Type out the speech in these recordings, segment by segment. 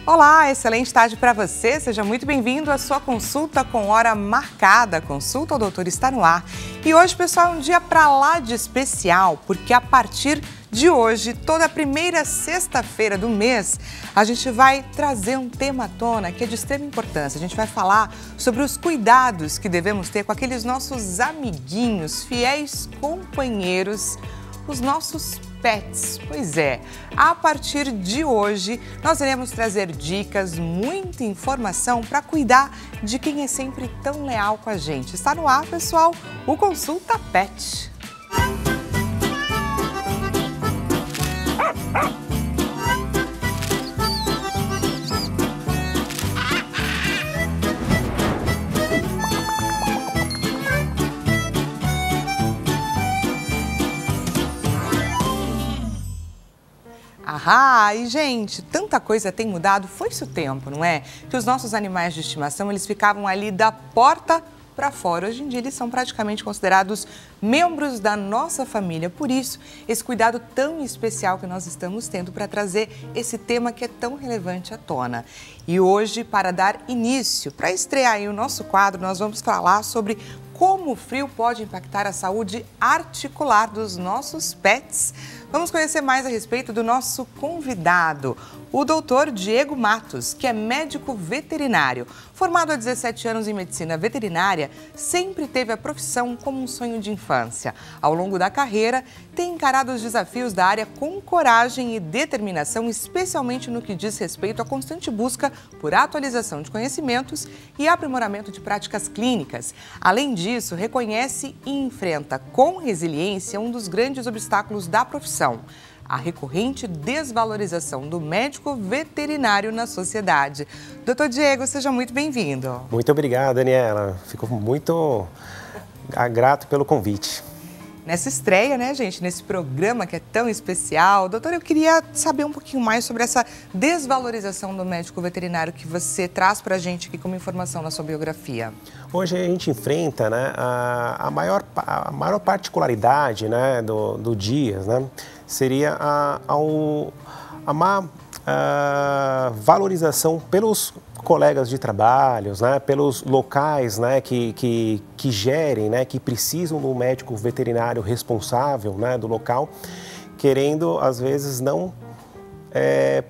Olá, excelente tarde para você. Seja muito bem-vindo à sua consulta com hora marcada. A consulta ao doutor está no ar. E hoje, pessoal, é um dia para lá de especial, porque a partir de hoje, toda a primeira sexta-feira do mês, a gente vai trazer um tema à tona que é de extrema importância. A gente vai falar sobre os cuidados que devemos ter com aqueles nossos amiguinhos, fiéis companheiros, os nossos pets. Pois é, a partir de hoje nós iremos trazer dicas, muita informação para cuidar de quem é sempre tão leal com a gente. Está no ar, pessoal, o Consulta Pet. E gente, tanta coisa tem mudado, foi-se o tempo, não é? Que os nossos animais de estimação, eles ficavam ali da porta para fora. Hoje em dia, eles são praticamente considerados membros da nossa família. Por isso, esse cuidado tão especial que nós estamos tendo para trazer esse tema que é tão relevante à tona. E hoje, para dar início, para estrear aí o nosso quadro, nós vamos falar sobre como o frio pode impactar a saúde articular dos nossos pets. Vamos conhecer mais a respeito do nosso convidado, o doutor Diego Matos, que é médico veterinário. Formado há 17 anos em medicina veterinária, sempre teve a profissão como um sonho de infância. Ao longo da carreira, tem encarado os desafios da área com coragem e determinação, especialmente no que diz respeito à constante busca por atualização de conhecimentos e aprimoramento de práticas clínicas. Além disso, reconhece e enfrenta com resiliência um dos grandes obstáculos da profissão: a recorrente desvalorização do médico veterinário na sociedade. Doutor Diego, seja muito bem-vindo. Muito obrigado, Daniela. Fico muito grato pelo convite. Nessa estreia, né, gente, nesse programa que é tão especial, doutor, eu queria saber um pouquinho mais sobre essa desvalorização do médico veterinário que você traz para a gente aqui como informação na sua biografia. Hoje a gente enfrenta, né, a maior particularidade, né, do dia, né, seria a má valorização pelos colegas de trabalho, né, pelos locais, né, que gerem, né, que precisam do médico veterinário responsável, né, do local, querendo, às vezes, não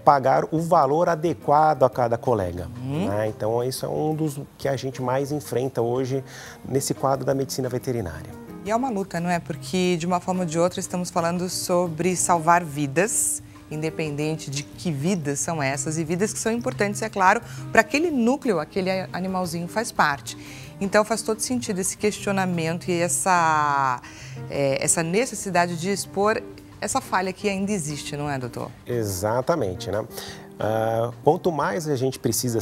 pagar o valor adequado a cada colega. Né? Então, isso é um dos que a gente mais enfrenta hoje nesse quadro da medicina veterinária. E é uma luta, não é? Porque, de uma forma ou de outra, estamos falando sobre salvar vidas, independente de que vidas são essas, e vidas que são importantes, é claro, para aquele núcleo, aquele animalzinho faz parte. Então faz todo sentido esse questionamento e essa necessidade de expor essa falha que ainda existe, não é, doutor? Exatamente, né? Quanto mais a gente precisa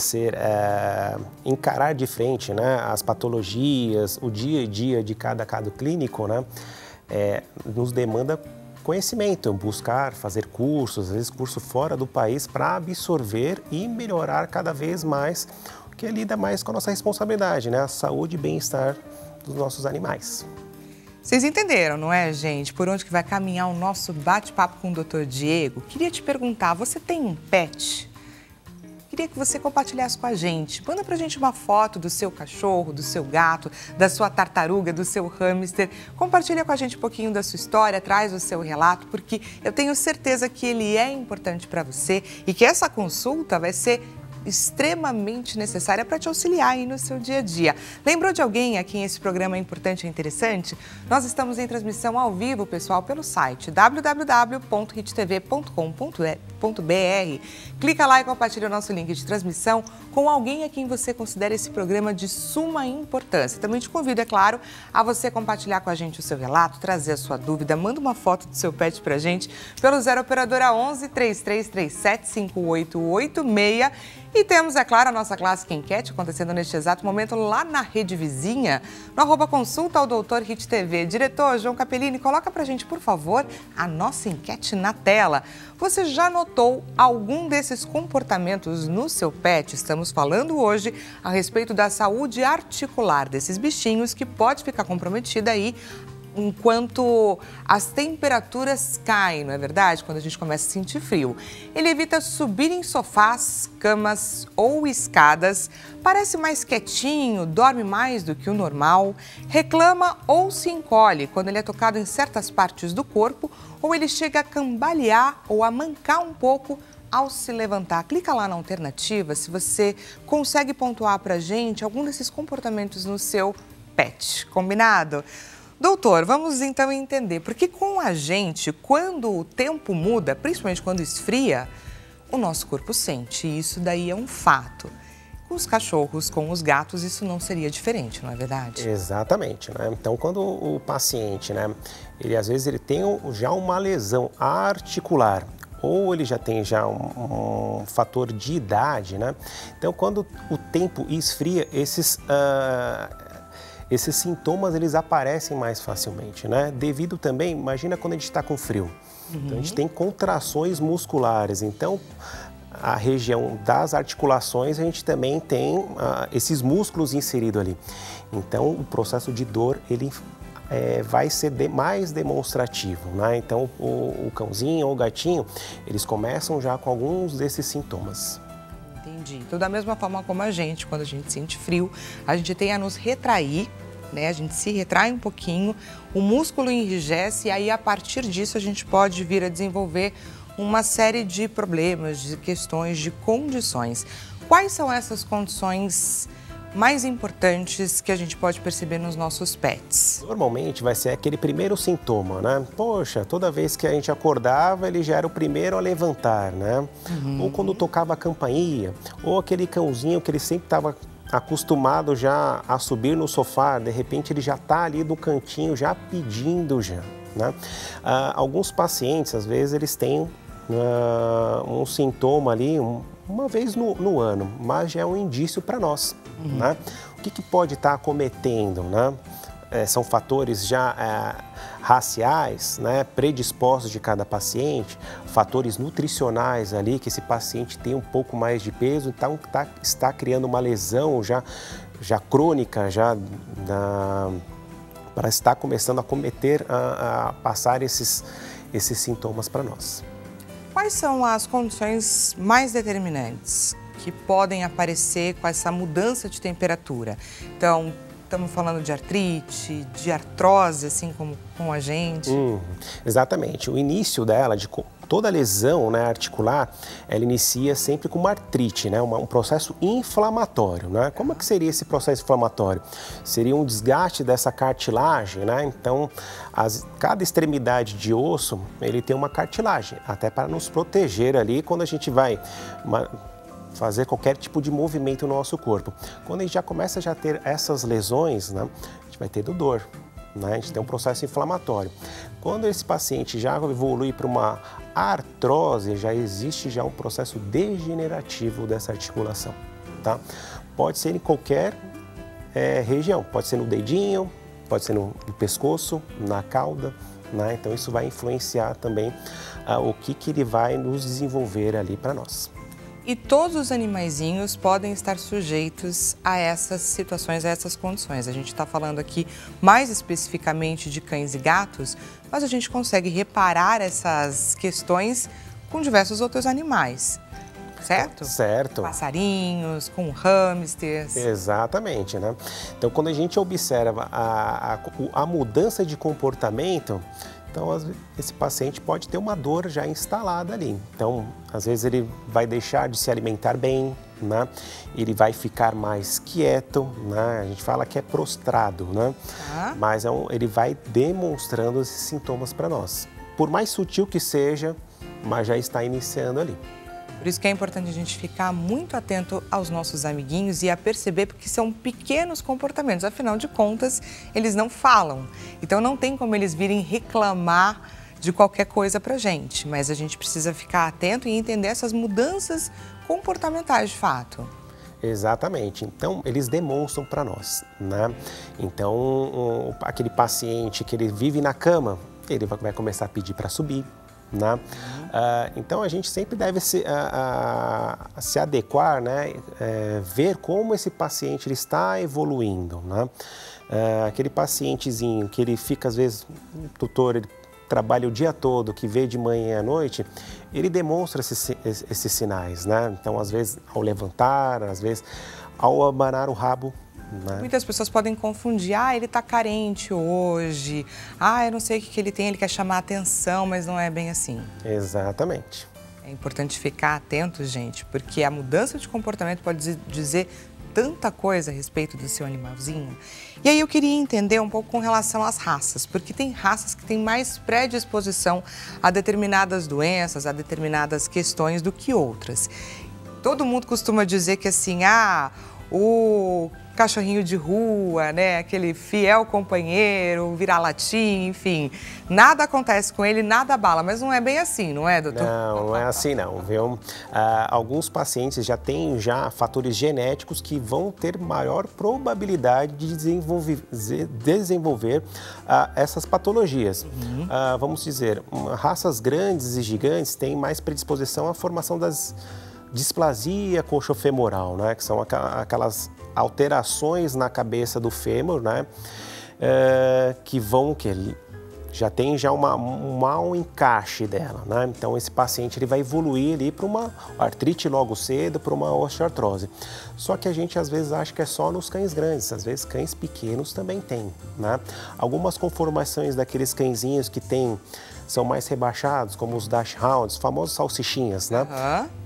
encarar de frente, né, as patologias, o dia a dia de cada caso clínico, né, nos demanda conhecimento, buscar fazer cursos, às vezes curso fora do país, para absorver e melhorar cada vez mais, o que lida mais com a nossa responsabilidade, né? A saúde e bem-estar dos nossos animais. Vocês entenderam, não é, gente? Por onde que vai caminhar o nosso bate-papo com o doutor Diego? Queria te perguntar, você tem um pet? Queria que você compartilhasse com a gente. Manda pra gente uma foto do seu cachorro, do seu gato, da sua tartaruga, do seu hamster. Compartilha com a gente um pouquinho da sua história, traz o seu relato, porque eu tenho certeza que ele é importante para você e que essa consulta vai ser extremamente necessária para te auxiliar aí no seu dia a dia. Lembrou de alguém a quem esse programa é importante e interessante? Nós estamos em transmissão ao vivo, pessoal, pelo site www.hittv.com.br. Clica lá e compartilha o nosso link de transmissão com alguém a quem você considera esse programa de suma importância. Também te convido, é claro, a você compartilhar com a gente o seu relato, trazer a sua dúvida, manda uma foto do seu pet pra gente pelo 0 operadora 11 3337 5886. E temos, é claro, a nossa clássica enquete acontecendo neste exato momento lá na Rede Vizinha, no @consulta ao Doutor Hit TV. Diretor João Capellini, coloca pra gente, por favor, a nossa enquete na tela. Você já notou algum desses comportamentos no seu pet? Estamos falando hoje a respeito da saúde articular desses bichinhos que pode ficar comprometida aí enquanto as temperaturas caem, não é verdade? Quando a gente começa a sentir frio. Ele evita subir em sofás, camas ou escadas, parece mais quietinho, dorme mais do que o normal, reclama ou se encolhe quando ele é tocado em certas partes do corpo ou ele chega a cambalear ou a mancar um pouco ao se levantar. Clica lá na alternativa se você consegue pontuar pra gente algum desses comportamentos no seu pet, combinado? Doutor, vamos então entender, porque com a gente, quando o tempo muda, principalmente quando esfria, o nosso corpo sente, e isso daí é um fato. Com os cachorros, com os gatos, isso não seria diferente, não é verdade? Exatamente, né? Então, quando o paciente, né, às vezes ele tem já uma lesão articular, ou ele já tem um fator de idade, né? Então, quando o tempo esfria, esses sintomas eles aparecem mais facilmente, né? Devido também, imagina quando a gente está com frio. Então, a gente tem contrações musculares. Então, a região das articulações, a gente também tem esses músculos inseridos ali. Então, o processo de dor, ele vai ser mais demonstrativo, né? Então, o cãozinho ou o gatinho, eles começam já com alguns desses sintomas. Entendi. Então, da mesma forma como a gente, quando a gente sente frio, a gente tem a nos retrair, né? A gente se retrai um pouquinho, o músculo enrijece e aí, a partir disso, a gente pode vir a desenvolver uma série de problemas, de questões, de condições. Quais são essas condições mais importantes que a gente pode perceber nos nossos pets? Normalmente vai ser aquele primeiro sintoma, né? Poxa, toda vez que a gente acordava, ele já era o primeiro a levantar, né? Ou quando tocava a campainha, ou aquele cãozinho que ele sempre estava acostumado já a subir no sofá, de repente ele já está ali no cantinho, já pedindo já, né? Alguns pacientes, às vezes, eles têm um sintoma ali, uma vez no ano, mas já é um indício para nós, né? O que pode estar acometendo, né? São fatores já raciais, né? Predispostos de cada paciente, fatores nutricionais ali, que esse paciente tem um pouco mais de peso, então está criando uma lesão já crônica, para estar começando a cometer, a passar esses sintomas para nós. Quais são as condições mais determinantes que podem aparecer com essa mudança de temperatura? Então, estamos falando de artrite, de artrose, assim como com a gente? Exatamente. O início dela, de toda lesão, né, articular, ela inicia sempre com uma artrite, né, um processo inflamatório, né? Como é que seria esse processo inflamatório? Seria um desgaste dessa cartilagem, né? Então, cada extremidade de osso, ele tem uma cartilagem, até para nos proteger ali quando a gente vai fazer qualquer tipo de movimento no nosso corpo. Quando a gente já começa a ter essas lesões, né, a gente vai ter dor, né? A gente tem um processo inflamatório. Quando esse paciente já evolui para uma artrose, já existe já um processo degenerativo dessa articulação, tá? Pode ser em qualquer região, pode ser no dedinho, pode ser no pescoço, na cauda, né? Então isso vai influenciar também o que ele vai nos desenvolver ali para nós. E todos os animaizinhos podem estar sujeitos a essas situações, a essas condições. A gente está falando aqui mais especificamente de cães e gatos, mas a gente consegue reparar essas questões com diversos outros animais, certo? Certo. Passarinhos, com hamsters. Exatamente, né? Então, quando a gente observa a mudança de comportamento, então, esse paciente pode ter uma dor já instalada ali. Então, às vezes ele vai deixar de se alimentar bem, né? Ele vai ficar mais quieto, né? A gente fala que é prostrado, né? Mas ele vai demonstrando esses sintomas para nós. Por mais sutil que seja, mas já está iniciando ali. Por isso que é importante a gente ficar muito atento aos nossos amiguinhos e a perceber, porque são pequenos comportamentos. Afinal de contas, eles não falam. Então, não tem como eles virem reclamar de qualquer coisa pra gente. Mas a gente precisa ficar atento e entender essas mudanças comportamentais de fato. Exatamente. Então, eles demonstram para nós, né? Então, aquele paciente que ele vive na cama, ele vai começar a pedir para subir, né? Então, a gente sempre deve se adequar, né? Ver como esse paciente ele está evoluindo, né? Aquele pacientezinho que ele fica, às vezes, o tutor, ele trabalha o dia todo, que vê de manhã e à noite, ele demonstra esses sinais, né? Então, às vezes, ao levantar, às vezes, ao abanar o rabo, né? Muitas pessoas podem confundir, ele está carente hoje, eu não sei o que ele tem, ele quer chamar a atenção, mas não é bem assim. Exatamente. É importante ficar atento, gente, porque a mudança de comportamento pode dizer tanta coisa a respeito do seu animalzinho. E aí eu queria entender um pouco com relação às raças, porque tem raças que têm mais predisposição a determinadas doenças, a determinadas questões do que outras. Todo mundo costuma dizer que assim, o cachorrinho de rua, né, aquele fiel companheiro, vira-latim, enfim, nada acontece com ele, nada abala, mas não é bem assim, não é, doutor? Não é assim não, viu? Alguns pacientes já têm fatores genéticos que vão ter maior probabilidade de desenvolver essas patologias. Vamos dizer, raças grandes e gigantes têm mais predisposição à formação das displasia coxofemoral, né? Que são aquelas alterações na cabeça do fêmur, né? Que já tem um mau encaixe dela, né? Então esse paciente ele vai evoluir ali para uma artrite logo cedo, para uma osteoartrose. Só que a gente às vezes acha que é só nos cães grandes, às vezes cães pequenos também tem, né? Algumas conformações daqueles cãezinhos que são mais rebaixados, como os dachshunds, famosos salsichinhas, né?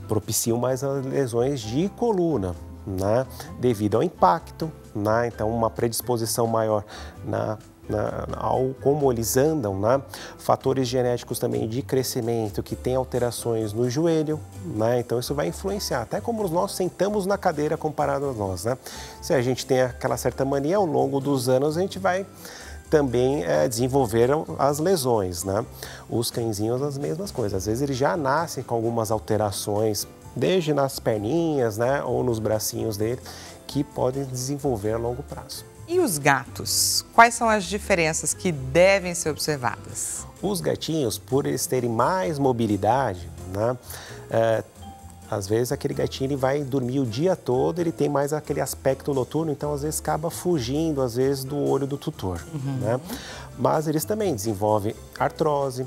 Propiciam mais as lesões de coluna, né? Devido ao impacto, né? Então uma predisposição maior ao como eles andam, né? Fatores genéticos também de crescimento que tem alterações no joelho, né? Então isso vai influenciar até como nós sentamos na cadeira comparado a nós, né? Se a gente tem aquela certa mania, ao longo dos anos a gente vai também desenvolver as lesões, né? Os cãezinhos as mesmas coisas, às vezes eles já nascem com algumas alterações, desde nas perninhas, né? Ou nos bracinhos dele, que podem desenvolver a longo prazo. E os gatos? Quais são as diferenças que devem ser observadas? Os gatinhos, por eles terem mais mobilidade, né? Às vezes aquele gatinho ele vai dormir o dia todo, ele tem mais aquele aspecto noturno, então às vezes acaba fugindo, às vezes, do olho do tutor, né? Mas eles também desenvolvem artrose,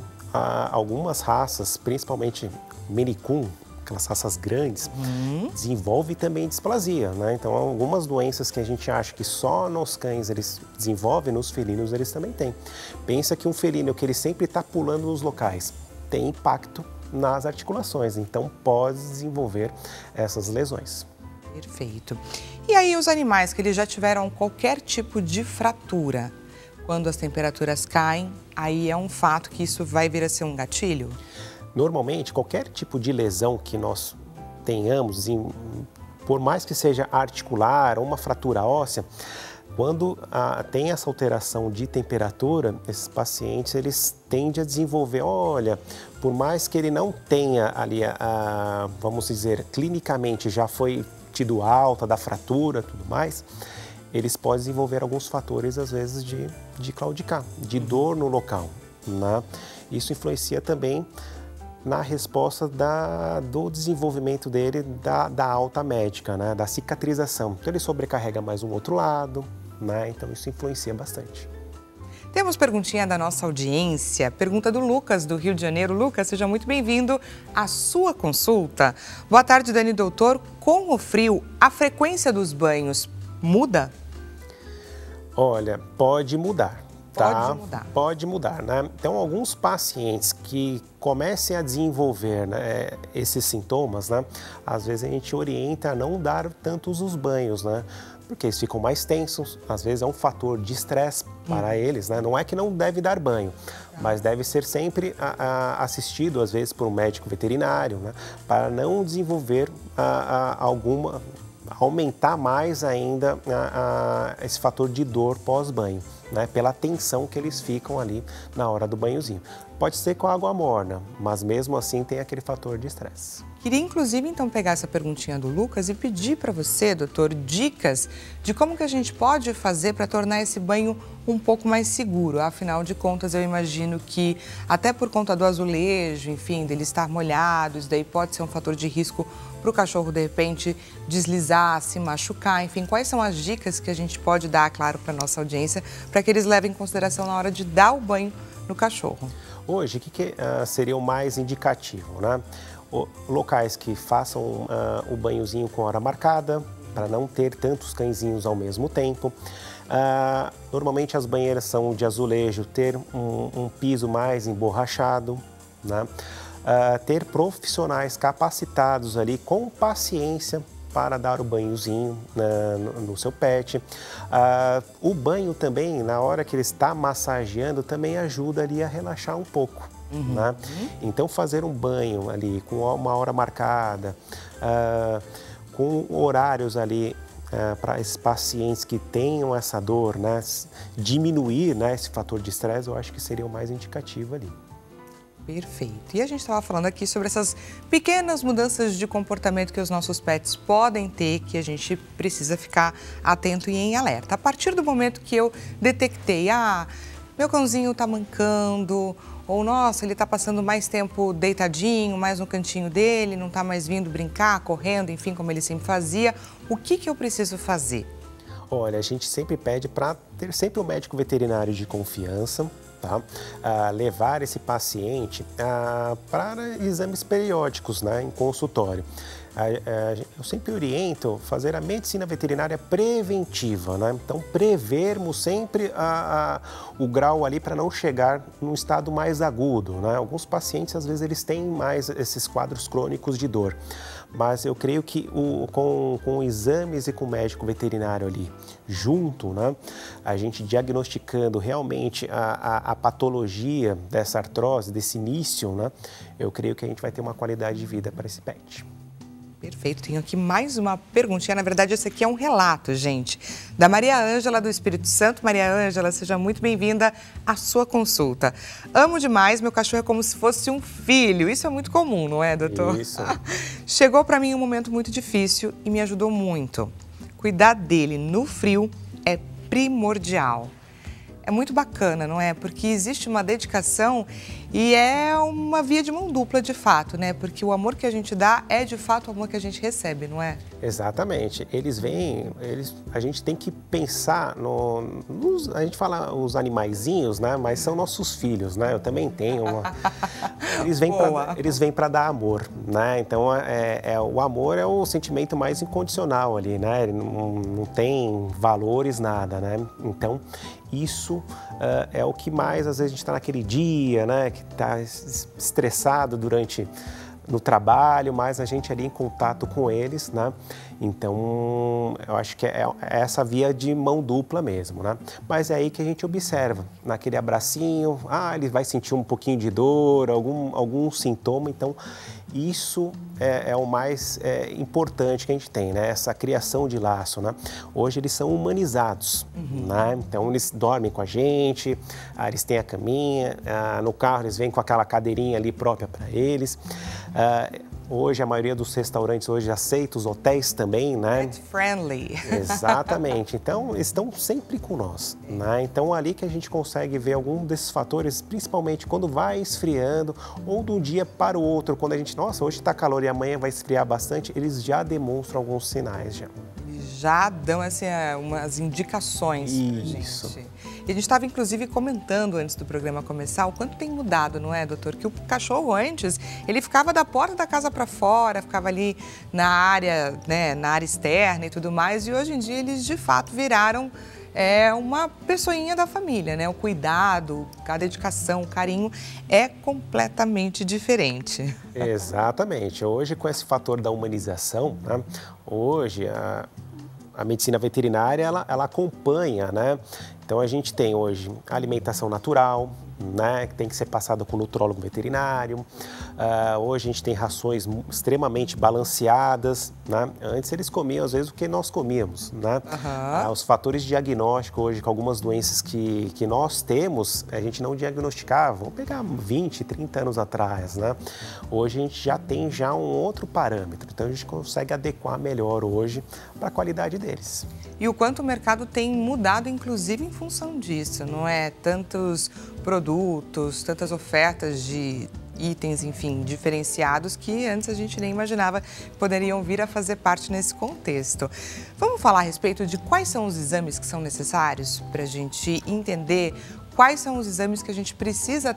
algumas raças, principalmente Maine Coon, aquelas raças grandes, desenvolve também displasia, né? Então algumas doenças que a gente acha que só nos cães eles desenvolvem, nos felinos eles também têm. Pensa que um felino que ele sempre está pulando nos locais, tem impacto nas articulações, então pode desenvolver essas lesões. Perfeito. E aí os animais que eles já tiveram qualquer tipo de fratura, quando as temperaturas caem, aí é um fato que isso vai vir a ser um gatilho? Normalmente, qualquer tipo de lesão que nós tenhamos, por mais que seja articular ou uma fratura óssea, quando tem essa alteração de temperatura, esses pacientes eles tendem a desenvolver, por mais que ele não tenha ali, vamos dizer, clinicamente já foi tido alta da fratura, tudo mais, eles podem desenvolver alguns fatores, às vezes, de claudicar, de dor no local, né? Isso influencia também na resposta do desenvolvimento dele da alta médica, né? Da cicatrização. Então ele sobrecarrega mais um outro lado, né? Então isso influencia bastante. Temos perguntinha da nossa audiência, pergunta do Lucas, do Rio de Janeiro. Lucas, seja muito bem-vindo à sua consulta. Boa tarde, Dani doutor. Com o frio, a frequência dos banhos muda? Olha, pode mudar. Pode mudar. Pode mudar, né? Então, alguns pacientes que comecem a desenvolver, né, esses sintomas, né? Às vezes a gente orienta a não dar tantos os banhos, né? Porque eles ficam mais tensos, às vezes é um fator de estresse para eles, né? Não é que não deve dar banho, mas deve ser sempre assistido, às vezes, por um médico veterinário, né? Para não desenvolver aumentar mais ainda esse fator de dor pós-banho, né? Pela tensão que eles ficam ali na hora do banhozinho. Pode ser com água morna, mas mesmo assim tem aquele fator de estresse. Queria, inclusive, então, pegar essa perguntinha do Lucas e pedir para você, doutor, dicas de como que a gente pode fazer para tornar esse banho um pouco mais seguro. Afinal de contas, eu imagino que, até por conta do azulejo, enfim, dele estar molhado, isso daí pode ser um fator de risco para o cachorro, de repente, deslizar, se machucar. Enfim, quais são as dicas que a gente pode dar, claro, para a nossa audiência, para que eles levem em consideração na hora de dar o banho no cachorro? Hoje, o que seria o mais indicativo, né? Locais que façam o banhozinho com hora marcada, para não ter tantos cãezinhos ao mesmo tempo. Normalmente as banheiras são de azulejo, ter um piso mais emborrachado, né? Ter profissionais capacitados ali com paciência para dar o banhozinho no seu pet. O banho também, na hora que ele está massageando, também ajuda ali a relaxar um pouco. Né? Então, fazer um banho ali com uma hora marcada, com horários ali para esses pacientes que tenham essa dor, né? Diminuir, né, esse fator de estresse, eu acho que seria o mais indicativo ali. Perfeito. E a gente estava falando aqui sobre essas pequenas mudanças de comportamento que os nossos pets podem ter, que a gente precisa ficar atento e em alerta. A partir do momento que eu detectei, meu cãozinho está mancando, ou nossa, ele está passando mais tempo deitadinho, mais no cantinho dele, não está mais vindo brincar, correndo, enfim, como ele sempre fazia, o que eu preciso fazer? Olha, a gente sempre pede para ter sempre um médico veterinário de confiança, tá? Levar esse paciente para exames periódicos, né, em consultório. Eu sempre oriento fazer a medicina veterinária preventiva, né? Então, prevermos sempre o grau ali para não chegar num estado mais agudo, né? Alguns pacientes, às vezes, eles têm mais esses quadros crônicos de dor. Mas eu creio que com exames e com o médico veterinário ali junto, né, a gente diagnosticando realmente a patologia dessa artrose, desse início, né, eu creio que a gente vai ter uma qualidade de vida para esse pet. Perfeito. Tenho aqui mais uma perguntinha. Na verdade, esse aqui é um relato, gente, da Maria Ângela, do Espírito Santo. Maria Ângela, seja muito bem-vinda à sua consulta. Amo demais, meu cachorro é como se fosse um filho. Isso é muito comum, não é, doutor? Isso. Chegou para mim um momento muito difícil e me ajudou muito. Cuidar dele no frio é primordial. É muito bacana, não é? Porque existe uma dedicação e é uma via de mão dupla, de fato, né? Porque o amor que a gente dá é, de fato, o amor que a gente recebe, não é? Exatamente. A gente tem que pensar a gente fala os animaizinhos, né? Mas são nossos filhos, né? Eu também tenho Eles vêm para dar amor, né? Então, o amor é o sentimento mais incondicional ali, né? Ele não tem valores, nada, né? Então, isso é o que mais, às vezes, a gente está naquele dia, né? Que está estressado no trabalho, mas a gente ali em contato com eles, né? Então, eu acho que é essa via de mão dupla mesmo, né? Mas é aí que a gente observa, naquele abracinho, ele vai sentir um pouquinho de dor, algum sintoma, então isso é o mais importante que a gente tem, né? Essa criação de laço, né? Hoje eles são humanizados, né? Então eles dormem com a gente, eles têm a caminha, no carro eles vêm com aquela cadeirinha ali própria para eles. Hoje, a maioria dos restaurantes hoje aceita os hotéis também, né? Pet friendly. Exatamente. Então, eles estão sempre com nós, né? Então, ali que a gente consegue ver algum desses fatores, principalmente quando vai esfriando ou de um dia para o outro, quando a gente, nossa, hoje está calor e amanhã vai esfriar bastante, eles já demonstram alguns sinais já. Já dão umas indicações pra gente. E a gente estava, inclusive, comentando antes do programa começar o quanto tem mudado, não é, doutor? Que o cachorro antes, ele ficava da porta da casa para fora, ficava ali na área, né, na área externa e tudo mais. E hoje em dia eles, de fato, viraram uma pessoinha da família, né? O cuidado, a dedicação, o carinho é completamente diferente. Exatamente. Hoje, com esse fator da humanização, né, hoje a medicina veterinária, ela acompanha, né? Então, a gente tem hoje alimentação natural, né, que tem que ser passada com o nutrólogo veterinário. Hoje a gente tem rações extremamente balanceadas, né? Antes eles comiam, às vezes, o que nós comíamos, né? Os fatores de diagnóstico hoje, com algumas doenças que nós temos, a gente não diagnosticava. Vamos pegar 20, 30 anos atrás, né? Hoje a gente já tem um outro parâmetro, então a gente consegue adequar melhor hoje para a qualidade deles. E o quanto o mercado tem mudado, inclusive, em função disso, não é? Tantos produtos, tantas ofertas de itens, enfim, diferenciados que antes a gente nem imaginava que poderiam vir a fazer parte nesse contexto. Vamos falar a respeito de quais são os exames que são necessários para a gente entender quais são os exames que a gente precisa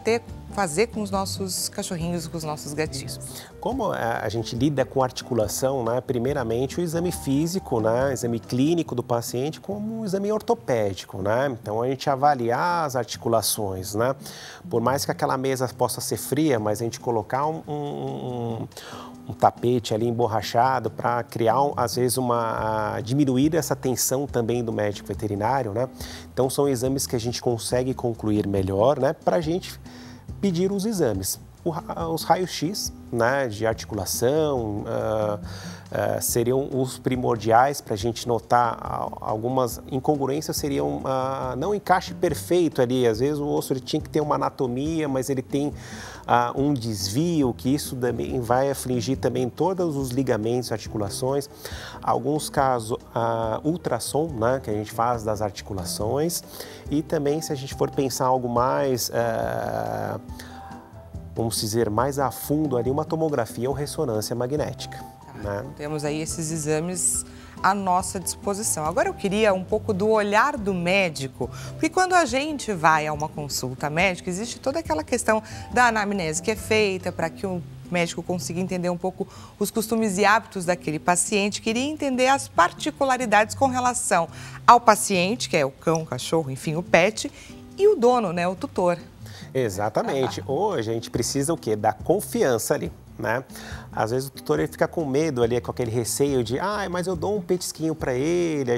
fazer com os nossos cachorrinhos, com os nossos gatinhos. Como a gente lida com articulação, né? Primeiramente o exame físico, né? Exame clínico do paciente, como um exame ortopédico, né? Então a gente avaliar as articulações, né? Por mais que aquela mesa possa ser fria, mas a gente colocar um tapete ali emborrachado para criar, às vezes, diminuir essa tensão também do médico veterinário, né? Então são exames que a gente consegue concluir melhor, né? Para a gente pedir os exames. Os raios-x, né, de articulação seriam os primordiais para a gente notar algumas incongruências, seriam não um encaixe perfeito ali, às vezes o osso ele tinha que ter uma anatomia, mas ele tem um desvio, que isso também vai afligir também todos os ligamentos, articulações. Alguns casos, ultrassom, né, que a gente faz das articulações, e também se a gente for pensar algo mais vamos dizer, mais a fundo ali, uma tomografia ou ressonância magnética. Né? Então, temos aí esses exames à nossa disposição. Agora eu queria um pouco do olhar do médico, porque quando a gente vai a uma consulta médica, existe toda aquela questão da anamnese que é feita para que o médico consiga entender um pouco os costumes e hábitos daquele paciente, queria entender as particularidades com relação ao paciente, que é o cão, o cachorro, enfim, o pet, e o dono, né, o tutor. Exatamente. Hoje a gente precisa o quê? Da confiança ali, né? Às vezes o tutor ele fica com medo ali, com aquele receio de, mas eu dou um petisquinho para ele,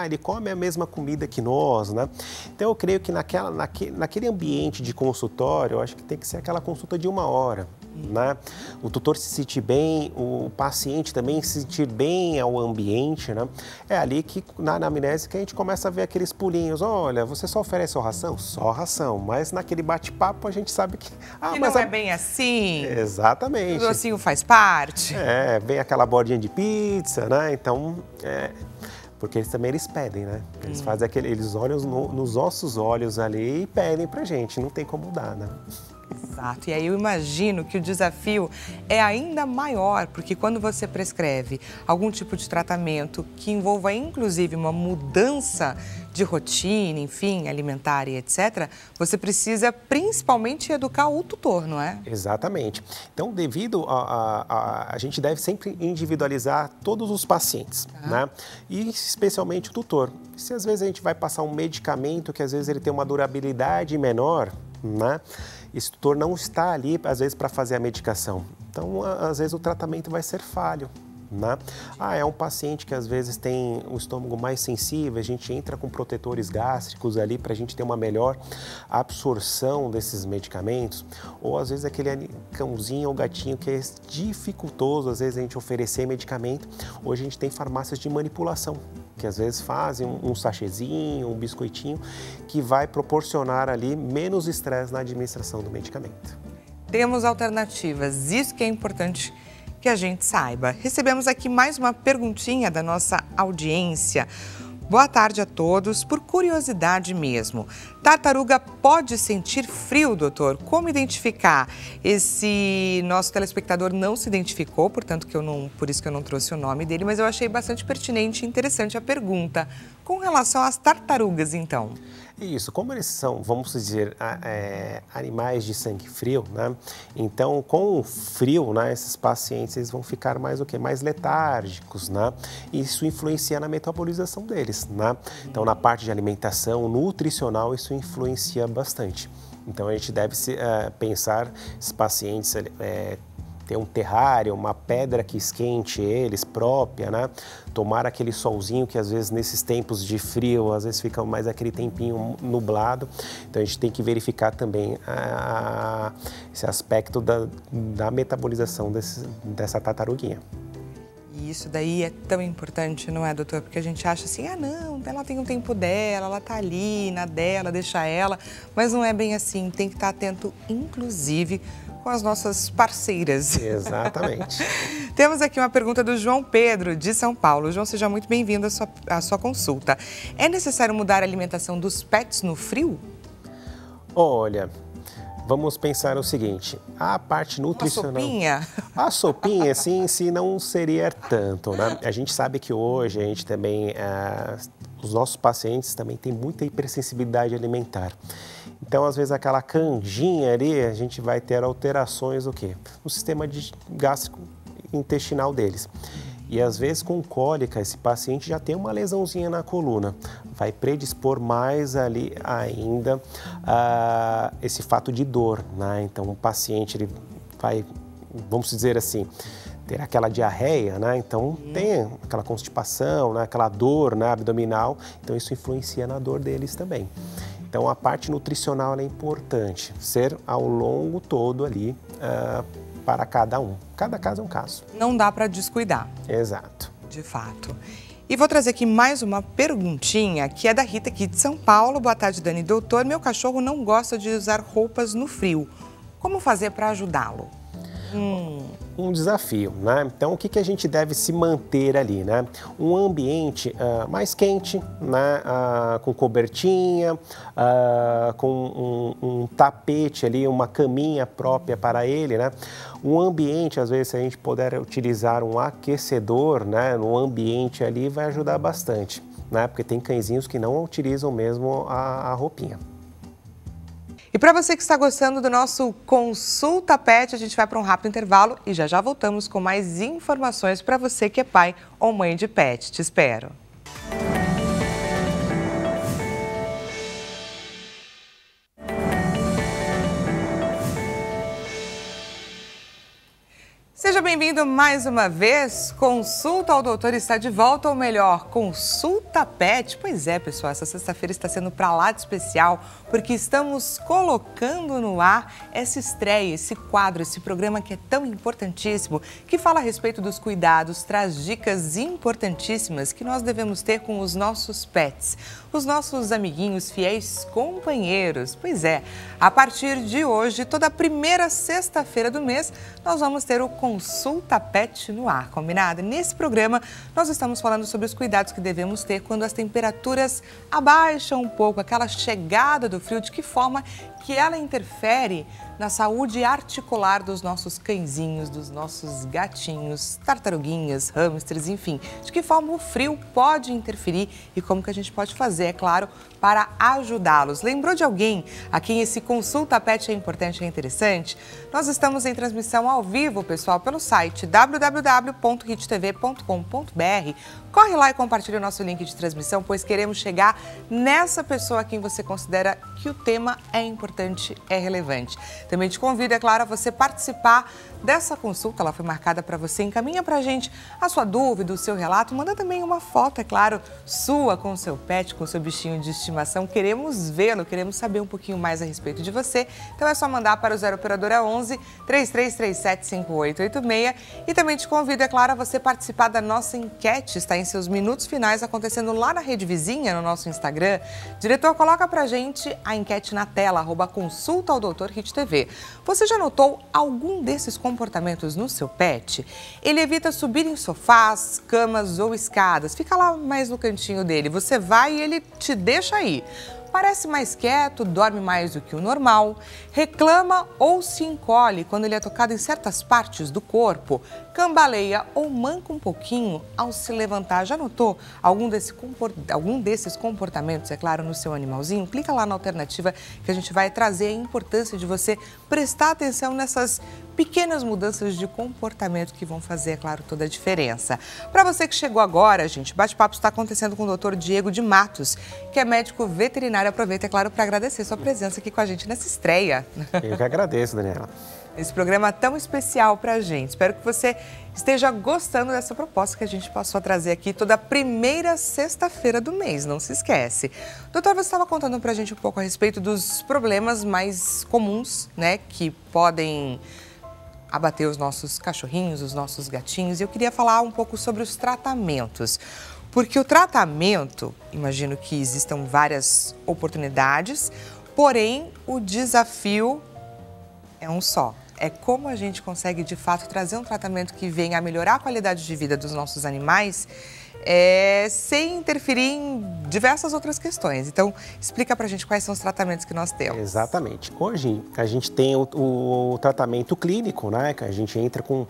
ele come a mesma comida que nós, né? Então eu creio que naquele ambiente de consultório, eu acho que tem que ser aquela consulta de 1 hora. Né? O tutor se sentir bem, o paciente também se sentir bem ao ambiente, né? É ali que na anamnese que a gente começa a ver aqueles pulinhos. Olha, você só oferece só ração? Só ração, mas naquele bate-papo a gente sabe que... mas não é bem assim. Exatamente. O docinho faz parte. Vem aquela bordinha de pizza, né? Então, porque eles pedem, né? Eles fazem eles olham nos nossos olhos ali e pedem pra gente, não tem como dar, né? Exato, e aí eu imagino que o desafio é ainda maior, porque quando você prescreve algum tipo de tratamento que envolva inclusive uma mudança de rotina, enfim, alimentar e etc., você precisa principalmente educar o tutor, não é? Exatamente. Então, devido a gente deve sempre individualizar todos os pacientes, né? E especialmente o tutor. Se às vezes a gente vai passar um medicamento que às vezes ele tem uma durabilidade menor, né? Esse tutor não está ali, às vezes, para fazer a medicação. Então, às vezes, o tratamento vai ser falho, né? É um paciente que, às vezes, tem o estômago mais sensível, a gente entra com protetores gástricos ali para a gente ter uma melhor absorção desses medicamentos. Ou, às vezes, aquele cãozinho ou gatinho que é dificultoso, às vezes, a gente oferecer medicamento. Hoje, a gente tem farmácias de manipulação, que às vezes fazem um sachêzinho, um biscoitinho, que vai proporcionar ali menos estresse na administração do medicamento. Temos alternativas, isso que é importante que a gente saiba. Recebemos aqui mais uma perguntinha da nossa audiência. Boa tarde a todos. Por curiosidade mesmo, tartaruga pode sentir frio, doutor? Como identificar? Esse nosso telespectador não se identificou, portanto, por isso que eu não trouxe o nome dele, mas eu achei bastante pertinente e interessante a pergunta. Com relação às tartarugas, então? Isso, como eles são, vamos dizer, animais de sangue frio, né? Então, com o frio, né, esses pacientes eles vão ficar mais o quê? Mais letárgicos, né? Isso influencia na metabolização deles, né? Então, na parte de alimentação, nutricional, isso influencia bastante. Então, a gente deve pensar esses pacientes ter um terrário, uma pedra que esquente eles própria, né? Tomar aquele solzinho que às vezes nesses tempos de frio, às vezes fica mais aquele tempinho nublado. Então a gente tem que verificar também esse aspecto da metabolização dessa tartaruguinha. E isso daí é tão importante, não é, doutor? Porque a gente acha assim, ah, não, ela tem um tempo dela, ela tá ali na dela, deixa ela. Mas não é bem assim, tem que estar atento, inclusive, com as nossas parceiras. Exatamente. Temos aqui uma pergunta do João Pedro, de São Paulo. João, seja muito bem-vindo à sua consulta. É necessário mudar a alimentação dos pets no frio? Olha, vamos pensar o seguinte, a parte nutricional... Uma sopinha? A sopinha, sim, em si não seria tanto, né? A gente sabe que hoje a gente também, os nossos pacientes também têm muita hipersensibilidade alimentar. Então, às vezes, aquela canjinha ali, a gente vai ter alterações, o quê? No sistema gástrico-intestinal deles. E, às vezes, com cólica, esse paciente já tem uma lesãozinha na coluna. Vai predispor mais ali ainda esse fato de dor, né? Então, o paciente, ele vai, vamos dizer assim, ter aquela diarreia, né? Então, tem aquela constipação, né? Aquela dor, né? Abdominal. Então, isso influencia na dor deles também. Então, a parte nutricional é importante, ser ao longo todo ali para cada um. Cada caso é um caso. Não dá para descuidar. Exato. De fato. E vou trazer aqui mais uma perguntinha, que é da Rita aqui de São Paulo. Boa tarde, Dani. Doutor, meu cachorro não gosta de usar roupas no frio. Como fazer para ajudá-lo? Um desafio, né? Então, o que a gente deve se manter ali, né? Um ambiente mais quente, né? Com cobertinha, com um tapete ali, uma caminha própria para ele, né? Um ambiente, às vezes, se a gente puder utilizar um aquecedor, né? No ambiente ali, vai ajudar bastante, né? Porque tem cãezinhos que não utilizam mesmo a roupinha. E para você que está gostando do nosso Consulta Pet, a gente vai para um rápido intervalo e já voltamos com mais informações para você que é pai ou mãe de pet. Te espero. Seja bem-vindo mais uma vez. Consulta ao Doutor está de volta, ou melhor, Consulta Pet. Pois é, pessoal, essa sexta-feira está sendo para lá de especial, porque estamos colocando no ar essa estreia, esse quadro, esse programa que é tão importantíssimo, que fala a respeito dos cuidados, traz dicas importantíssimas que nós devemos ter com os nossos pets, os nossos amiguinhos, fiéis companheiros. Pois é, a partir de hoje, toda primeira sexta-feira do mês, nós vamos ter o Consulta Pet no ar, combinado? Nesse programa, nós estamos falando sobre os cuidados que devemos ter quando as temperaturas abaixam um pouco, aquela chegada do frio, de que forma que ela interfere na saúde articular dos nossos cãezinhos, dos nossos gatinhos, tartaruguinhas, hamsters, enfim. De que forma o frio pode interferir e como que a gente pode fazer, é claro, para ajudá-los. Lembrou de alguém a quem esse Consulta Pet é importante e é interessante? Nós estamos em transmissão ao vivo, pessoal, pelo site www.hittv.com.br. Corre lá e compartilhe o nosso link de transmissão, pois queremos chegar nessa pessoa a quem você considera que o tema é importante, é relevante. Também te convido, é claro, a você participar dessa consulta. Ela foi marcada para você. Encaminha para a gente a sua dúvida, o seu relato. Manda também uma foto, é claro, sua com o seu pet, com o seu bichinho de estimação. Queremos vê-lo, queremos saber um pouquinho mais a respeito de você. Então é só mandar para o 0 Operadora 11 3337 5886. E também te convido, é claro, a você participar da nossa enquete. Está em seus minutos finais, acontecendo lá na Rede Vizinha, no nosso Instagram. Diretor, coloca pra gente a enquete na tela, @consulta ao Doutor Hit TV. Você já notou algum desses comportamentos no seu pet? Ele evita subir em sofás, camas ou escadas. Fica lá mais no cantinho dele. Você vai e ele te deixa aí. Parece mais quieto, dorme mais do que o normal, reclama ou se encolhe quando ele é tocado em certas partes do corpo, cambaleia ou manca um pouquinho ao se levantar. Já notou algum desses comportamentos, é claro, no seu animalzinho? Clica lá na alternativa que a gente vai trazer a importância de você prestar atenção nessas pequenas mudanças de comportamento que vão fazer, é claro, toda a diferença. Para você que chegou agora, gente, o bate-papo está acontecendo com o Dr. Diego de Matos, que é médico veterinário. Aproveita, é claro, para agradecer sua presença aqui com a gente nessa estreia. Eu que agradeço, Daniela. Esse programa tão especial para a gente. Espero que você esteja gostando dessa proposta que a gente passou a trazer aqui toda primeira sexta-feira do mês, não se esquece. Doutor, você estava contando para a gente um pouco a respeito dos problemas mais comuns, né, que podem abater os nossos cachorrinhos, os nossos gatinhos. E eu queria falar um pouco sobre os tratamentos. Porque o tratamento, imagino que existam várias oportunidades, porém o desafio é um só. É como a gente consegue, de fato, trazer um tratamento que venha a melhorar a qualidade de vida dos nossos animais, sem interferir em diversas outras questões. Então, explica pra gente quais são os tratamentos que nós temos. Exatamente. Hoje, a gente tem o tratamento clínico, né? Que a gente entra com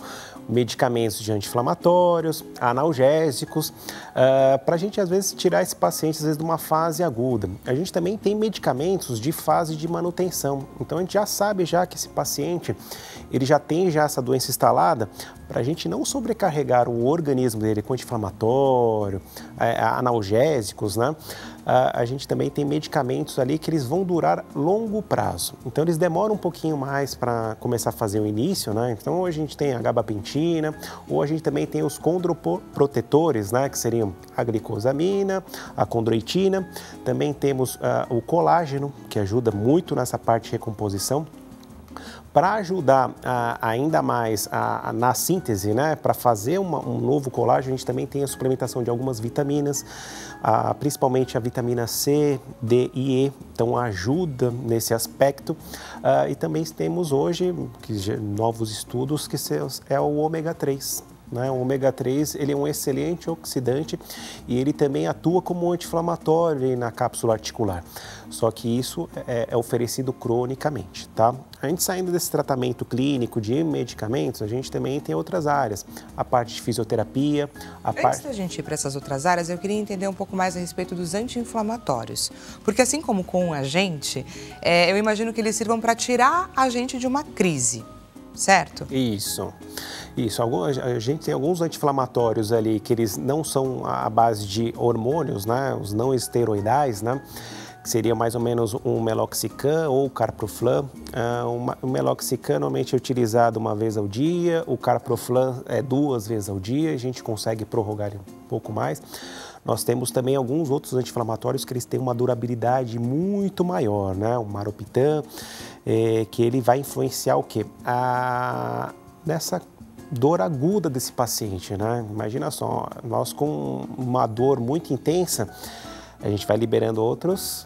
medicamentos de anti-inflamatórios, analgésicos, para a gente, às vezes, tirar esse paciente, às vezes, de uma fase aguda. A gente também tem medicamentos de fase de manutenção. Então, a gente já sabe já que esse paciente, ele já tem essa doença instalada, para a gente não sobrecarregar o organismo dele com anti-inflamatório, analgésicos, né? A gente também tem medicamentos ali que eles vão durar longo prazo. Então, eles demoram um pouquinho mais para começar a fazer o início, né? Então, hoje a gente tem a gabapentina, ou a gente também tem os condroprotetores, né? Que seriam a glicosamina, a condroitina. Também temos o colágeno, que ajuda muito nessa parte de recomposição. Para ajudar ainda mais na síntese, né, para fazer um novo colágeno, a gente também tem a suplementação de algumas vitaminas, principalmente a vitamina C, D e E, então ajuda nesse aspecto. E também temos hoje novos estudos que é o ômega 3. Né? O ômega 3 ele é um excelente oxidante e ele também atua como anti-inflamatório na cápsula articular. Só que isso é oferecido cronicamente, tá? A gente saindo desse tratamento clínico de medicamentos, a gente também tem outras áreas. A parte de fisioterapia, Antes da gente ir para essas outras áreas, eu queria entender um pouco mais a respeito dos anti-inflamatórios. Porque assim como com a gente, eu imagino que eles sirvam para tirar a gente de uma crise, certo? Isso. A gente tem alguns anti-inflamatórios ali que eles não são à base de hormônios, né? Os não esteroidais, né? Que seria mais ou menos um meloxicam ou carproflan. O meloxicam normalmente é utilizado uma vez ao dia, o carproflan é 2 vezes ao dia, a gente consegue prorrogar um pouco mais. Nós temos também alguns outros anti-inflamatórios que eles têm uma durabilidade muito maior, né? O maropitam, que ele vai influenciar o quê? Nessa dor aguda desse paciente, né? Imagina só, nós com uma dor muito intensa, a gente vai liberando outras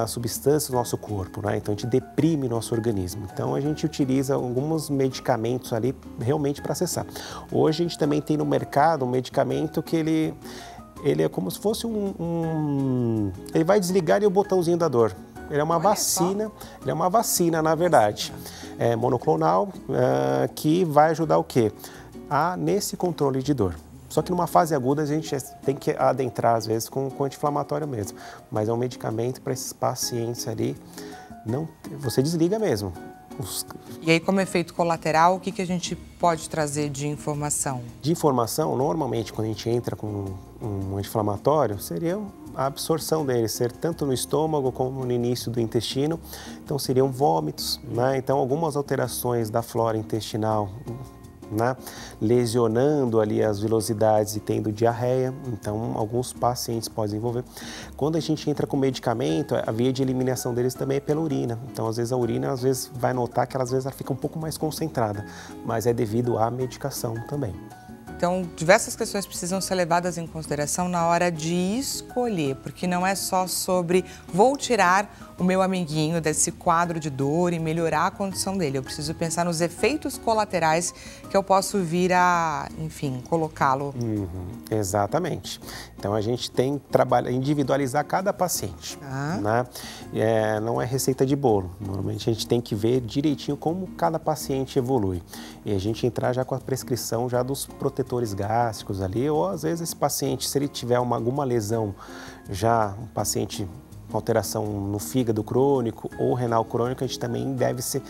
substâncias do nosso corpo, né? Então a gente deprime nosso organismo. Então a gente utiliza alguns medicamentos ali realmente para acessar. Hoje a gente também tem no mercado um medicamento que ele é como se fosse ele vai desligar e o botãozinho da dor. Ele é uma vacina, na verdade. É monoclonal, que vai ajudar o quê? Nesse controle de dor. Só que numa fase aguda a gente tem que adentrar, às vezes, com anti-inflamatório mesmo. Mas é um medicamento para esses pacientes ali, você desliga mesmo. E aí, como efeito colateral, o que a gente pode trazer de informação? De informação, normalmente, quando a gente entra com um anti-inflamatório, seria a absorção dele ser tanto no estômago como no início do intestino. Então, seriam vômitos, né? Então, algumas alterações da flora intestinal, né? Lesionando ali as velocidades e tendo diarreia. Então, alguns pacientes podem desenvolver. Quando a gente entra com medicamento, a via de eliminação deles também é pela urina. Então, às vezes, a urina vai notar que às vezes ela fica um pouco mais concentrada, mas é devido à medicação também. Então, diversas questões precisam ser levadas em consideração na hora de escolher, porque não é só sobre vou tirar o meu amiguinho desse quadro de dor e melhorar a condição dele. Eu preciso pensar nos efeitos colaterais que eu posso vir a, enfim, colocá-lo. Exatamente. Então, a gente tem que individualizar cada paciente, né? Não é receita de bolo. Normalmente, a gente tem que ver direitinho como cada paciente evolui. E a gente entrar já com a prescrição já dos protetores gástricos ali, ou às vezes esse paciente, se ele tiver alguma lesão, já um paciente com alteração no fígado crônico ou renal crônico, a gente também deve se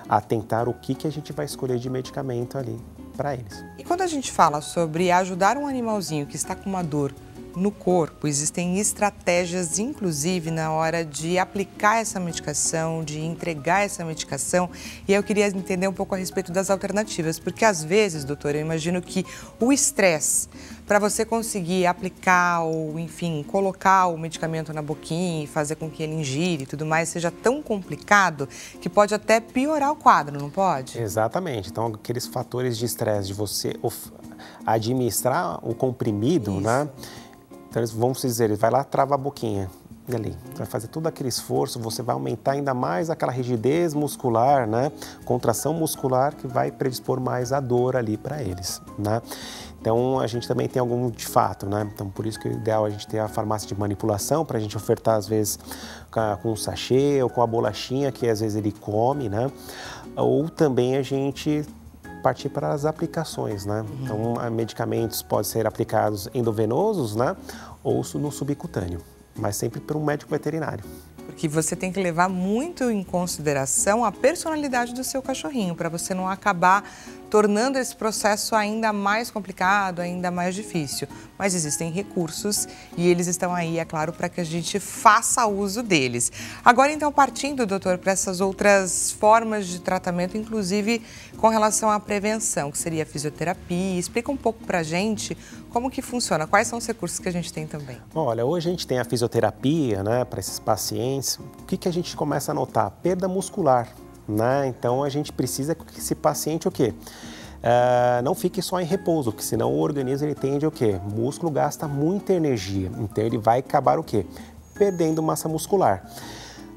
atentar o que a gente vai escolher de medicamento ali para eles. E quando a gente fala sobre ajudar um animalzinho que está com uma dor no corpo, existem estratégias, inclusive, na hora de aplicar essa medicação, de entregar essa medicação. E eu queria entender um pouco a respeito das alternativas, porque às vezes, doutor, eu imagino que o estresse, para você conseguir aplicar ou, enfim, colocar o medicamento na boquinha e fazer com que ele ingire e tudo mais, seja tão complicado que pode até piorar o quadro, não pode? Exatamente. Então, aqueles fatores de estresse de você administrar o comprimido, Isso. né? Então, vamos dizer, ele vai lá, trava a boquinha ali, vai fazer todo aquele esforço, você vai aumentar ainda mais aquela rigidez muscular, né? Contração muscular que vai predispor mais a dor ali para eles, né? Então, a gente também tem algum de fato, né? Então, por isso que o ideal é a gente ter a farmácia de manipulação para a gente ofertar, às vezes, com um sachê ou com a bolachinha que, às vezes, ele come, né? Ou também a gente partir para as aplicações, né? Então, medicamentos podem ser aplicados endovenosos, né? Ou no subcutâneo, mas sempre por um médico veterinário. Porque você tem que levar muito em consideração a personalidade do seu cachorrinho, para você não acabar tornando esse processo ainda mais complicado, ainda mais difícil. Mas existem recursos e eles estão aí, é claro, para que a gente faça uso deles. Agora, então, partindo, doutor, para essas outras formas de tratamento, inclusive com relação à prevenção, que seria a fisioterapia. Explica um pouco para a gente como que funciona, quais são os recursos que a gente tem também. Olha, hoje a gente tem a fisioterapia, né, para esses pacientes. O que a gente começa a notar? Perda muscular, né? Então, a gente precisa que esse paciente, o quê? Não fique só em repouso, porque senão o organismo ele tende o quê? O músculo gasta muita energia, então ele vai acabar o quê? Perdendo massa muscular.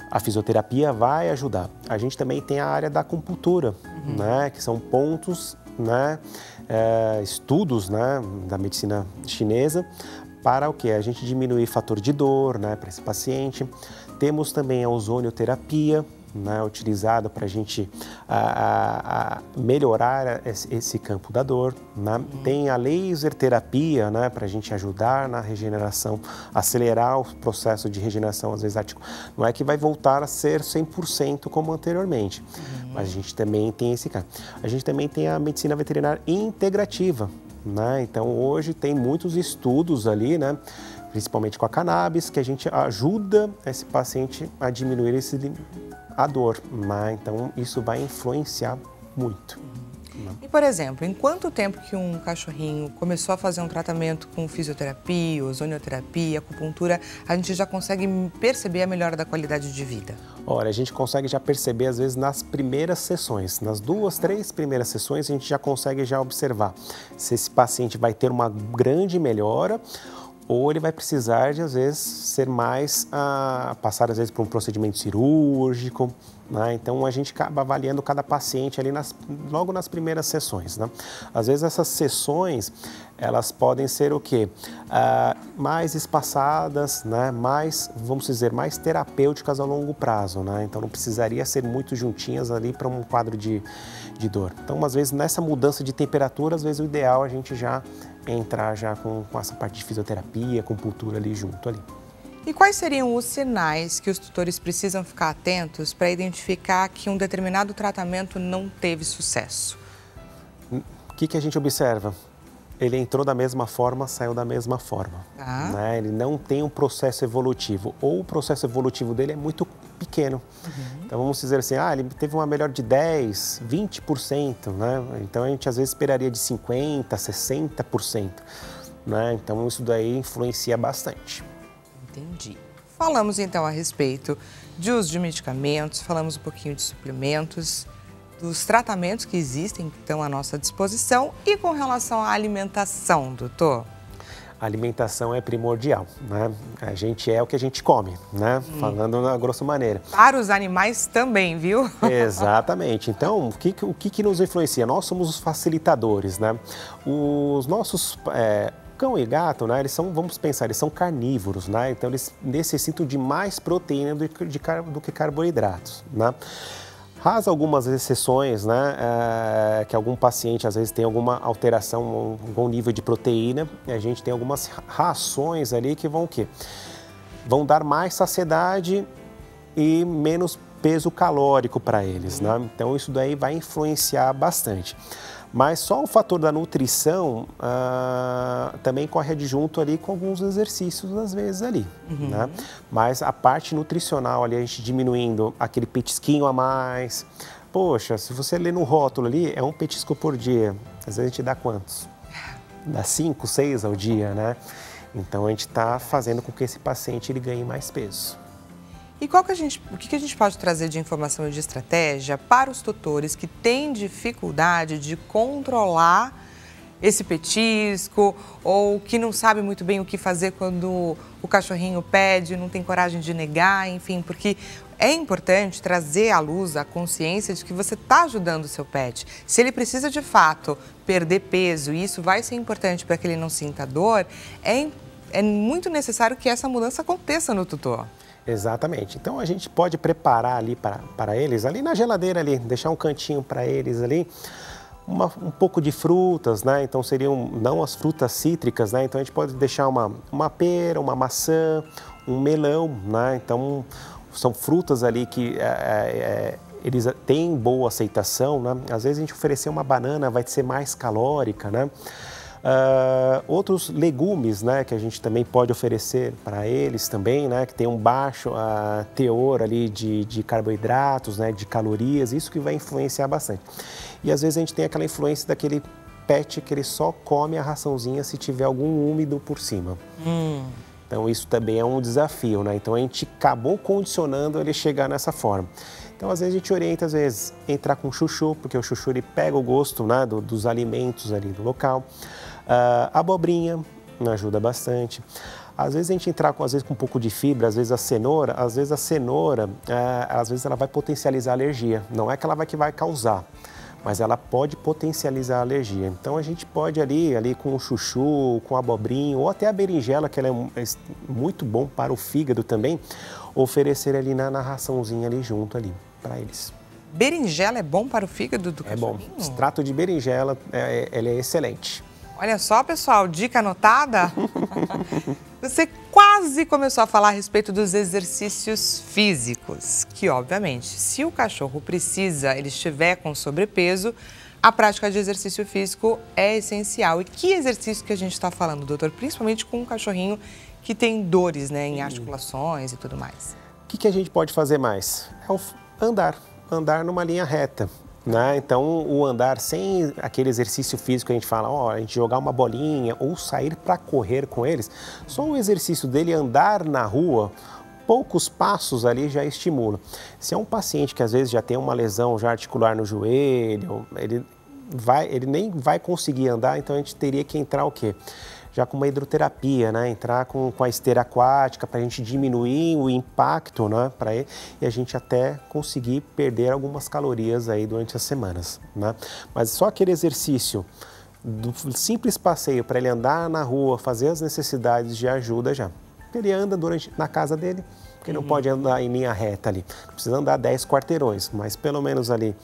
A fisioterapia vai ajudar. A gente também tem a área da acupuntura, né? Que são pontos, né? Estudos, né? Da medicina chinesa para o quê? A gente diminuir fator de dor, né? Para esse paciente. Temos também a ozonioterapia, né, utilizado para a gente melhorar esse campo da dor, né? Tem a laser terapia, né, para a gente ajudar na regeneração, acelerar o processo de regeneração, às vezes não é que vai voltar a ser 100% como anteriormente, mas a gente também tem esse caso. A gente também tem a medicina veterinária integrativa, né? Então hoje tem muitos estudos ali, né, principalmente com a cannabis, que a gente ajuda esse paciente a diminuir a dor, né? Então isso vai influenciar muito. E, por exemplo, em quanto tempo que um cachorrinho começou a fazer um tratamento com fisioterapia, ozonioterapia, acupuntura, a gente já consegue perceber a melhora da qualidade de vida? Olha, a gente consegue já perceber, às vezes, nas primeiras sessões. Nas 2, 3 primeiras sessões, a gente já consegue observar se esse paciente vai ter uma grande melhora ou ele vai precisar de, às vezes, ser mais, passar, às vezes, por um procedimento cirúrgico, né? Então, a gente acaba avaliando cada paciente ali logo nas primeiras sessões, né? Às vezes, essas sessões, elas podem ser o quê? Mais espaçadas, né? Mais, vamos dizer, mais terapêuticas a longo prazo, né? Então, não precisaria ser muito juntinhas ali para um quadro de dor. Então, às vezes, nessa mudança de temperatura, às vezes, o ideal é a gente já entrar já com essa parte de fisioterapia, acupuntura ali junto ali. E quais seriam os sinais que os tutores precisam ficar atentos para identificar que um determinado tratamento não teve sucesso? O que a gente observa? Ele entrou da mesma forma, saiu da mesma forma. Né? Ele não tem um processo evolutivo, ou o processo evolutivo dele é muito pequeno. Então vamos dizer assim, ele teve uma melhora de 10%, 20%, né? Então a gente às vezes esperaria de 50%, 60%. Né? Então isso daí influencia bastante. Entendi. Falamos então a respeito de uso de medicamentos, falamos um pouquinho de suplementos, dos tratamentos que existem, que estão à nossa disposição, e com relação à alimentação, doutor? A alimentação é primordial, né? A gente é o que a gente come, né? Falando na grosso maneira. Para os animais também, viu? Exatamente. Então, o que nos influencia? Nós somos os facilitadores, né? Os nossos cão e gato, né? Eles são, vamos pensar, eles são carnívoros, né? Então, eles necessitam de mais proteína do que carboidratos, né? Rasa algumas exceções, né, que algum paciente às vezes tem alguma alteração, algum nível de proteína, e a gente tem algumas rações ali que vão o quê? vão dar mais saciedade e menos peso calórico para eles, né? Então isso daí vai influenciar bastante. Mas só o fator da nutrição também corre adjunto ali com alguns exercícios às vezes ali, né? Mas a parte nutricional ali, a gente diminuindo aquele petisquinho a mais. Poxa, se você ler no rótulo ali, é um petisco por dia. Às vezes a gente dá quantos? Dá 5, 6 ao dia, né? Então a gente está fazendo com que esse paciente ele ganhe mais peso. E o que a gente pode trazer de informação e de estratégia para os tutores que têm dificuldade de controlar esse petisco ou que não sabe muito bem o que fazer quando o cachorrinho pede, não tem coragem de negar, enfim, porque é importante trazer à luz a consciência de que você está ajudando o seu pet. Se ele precisa de fato perder peso e isso vai ser importante para que ele não sinta dor, é muito necessário que essa mudança aconteça no tutor. Exatamente. Então a gente pode preparar ali para eles, ali na geladeira ali, deixar um cantinho para eles ali, um pouco de frutas, né? Então seriam não as frutas cítricas, né? Então a gente pode deixar uma pera, uma maçã, um melão, né? Então são frutas ali que eles têm boa aceitação, né? Às vezes a gente oferecer uma banana vai ser mais calórica, né? Outros legumes, né, que a gente também pode oferecer para eles também, né, que tem um baixo teor ali de carboidratos, né, de calorias, isso que vai influenciar bastante. E às vezes a gente tem aquela influência daquele pet que ele só come a raçãozinha se tiver algum úmido por cima. Então isso também é um desafio, né? Então a gente acabou condicionando ele chegar nessa forma. Então às vezes a gente orienta, às vezes, entrar com chuchu, porque o chuchu ele pega o gosto, né, dos alimentos ali do local. Abobrinha ajuda bastante. Às vezes a gente entrar com um pouco de fibra, às vezes a cenoura, às vezes ela vai potencializar a alergia. Não é que ela vai causar, mas ela pode potencializar a alergia. Então a gente pode ali com o chuchu, com a abobrinha ou até a berinjela, que ela é muito bom para o fígado também, oferecer ali na raçãozinha ali junto ali para eles. Berinjela é bom para o fígado do cachorrinho? É bom. Extrato de berinjela, ele é excelente. Olha só, pessoal, dica anotada. Você quase começou a falar a respeito dos exercícios físicos, que obviamente, se o cachorro precisa, ele estiver com sobrepeso, a prática de exercício físico é essencial. E que exercício que a gente está falando, doutor? Principalmente com um cachorrinho que tem dores, né, em articulações e tudo mais. O que a gente pode fazer mais? É andar numa linha reta. Né? Então, o andar sem aquele exercício físico que a gente fala, a gente jogar uma bolinha ou sair para correr com eles, só o exercício dele andar na rua, poucos passos ali já estimula. Se é um paciente que às vezes já tem uma lesão já articular no joelho, ele nem vai conseguir andar, então a gente teria que entrar o quê? Já com uma hidroterapia, né? Entrar com a esteira aquática para a gente diminuir o impacto, né? Para ele, e a gente até conseguir perder algumas calorias aí durante as semanas, né? Mas só aquele exercício do simples passeio para ele andar na rua, fazer as necessidades de ajuda já. Ele anda na casa dele, porque não pode andar em linha reta ali. Precisa andar 10 quarteirões, mas pelo menos ali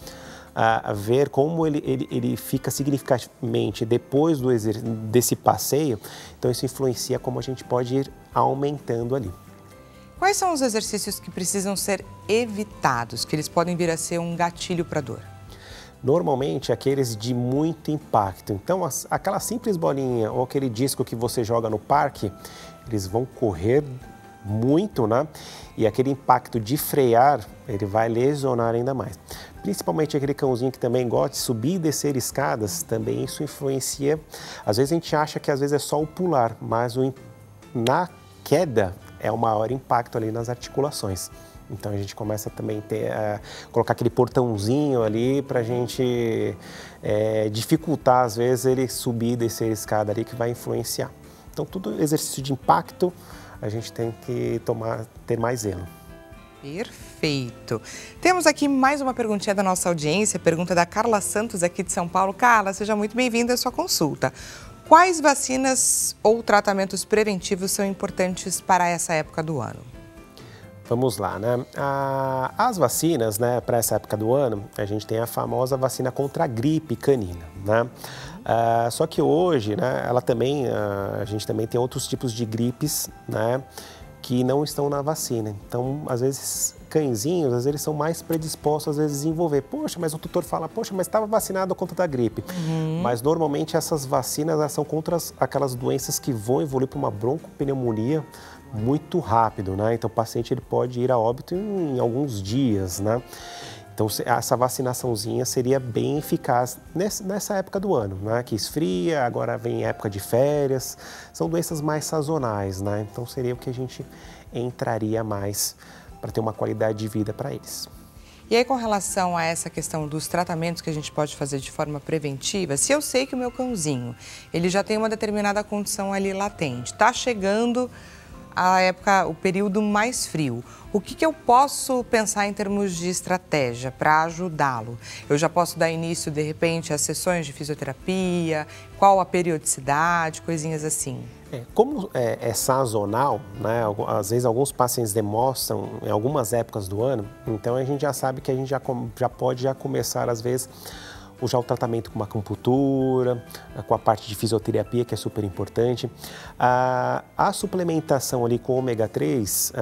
a ver como ele fica significativamente depois desse passeio, então isso influencia como a gente pode ir aumentando ali. Quais são os exercícios que precisam ser evitados, que eles podem vir a ser um gatilho para dor? Normalmente aqueles de muito impacto. Então aquela simples bolinha ou aquele disco que você joga no parque, eles vão correr muito, né? E aquele impacto de frear, ele vai lesionar ainda mais. Principalmente aquele cãozinho que também gosta de subir e descer escadas, também isso influencia. Às vezes a gente acha que às vezes é só o pular, mas na queda é o maior impacto ali nas articulações. Então a gente começa também a colocar aquele portãozinho ali para a gente dificultar às vezes ele subir e descer a escada ali, que vai influenciar. Então tudo exercício de impacto a gente tem que ter mais zelo. Perfeito. Temos aqui mais uma perguntinha da nossa audiência, pergunta da Carla Santos aqui de São Paulo. Carla, seja muito bem-vinda à sua consulta. Quais vacinas ou tratamentos preventivos são importantes para essa época do ano? Vamos lá, né? As vacinas, né, para essa época do ano, a gente tem a famosa vacina contra a gripe canina, né? Só que hoje, né, a gente também tem outros tipos de gripes, né, que não estão na vacina. Então, às vezes, cãezinhos, às vezes eles são mais predispostos, às vezes, a desenvolver. Poxa, mas o tutor fala, poxa, mas estava vacinado contra da gripe. Mas, normalmente, essas vacinas elas são contra aquelas doenças que vão evoluir para uma broncopneumonia muito rápido, né? Então, o paciente ele pode ir a óbito em alguns dias, né? Então, essa vacinaçãozinha seria bem eficaz nessa época do ano, né? Que esfria, agora vem época de férias, são doenças mais sazonais, né? Então, seria o que a gente entraria mais para ter uma qualidade de vida para eles. E aí, com relação a essa questão dos tratamentos que a gente pode fazer de forma preventiva, se eu sei que o meu cãozinho, ele já tem uma determinada condição ali latente, está chegando a época, o período mais frio, o que eu posso pensar em termos de estratégia para ajudá-lo? Eu já posso dar início, de repente, a sessões de fisioterapia, qual a periodicidade, coisinhas assim? Como é sazonal, né? Às vezes alguns pacientes demonstram em algumas épocas do ano, então a gente já sabe que a gente já pode começar, às vezes, o tratamento com uma acupuntura, com a parte de fisioterapia, que é super importante. A suplementação ali com ômega 3,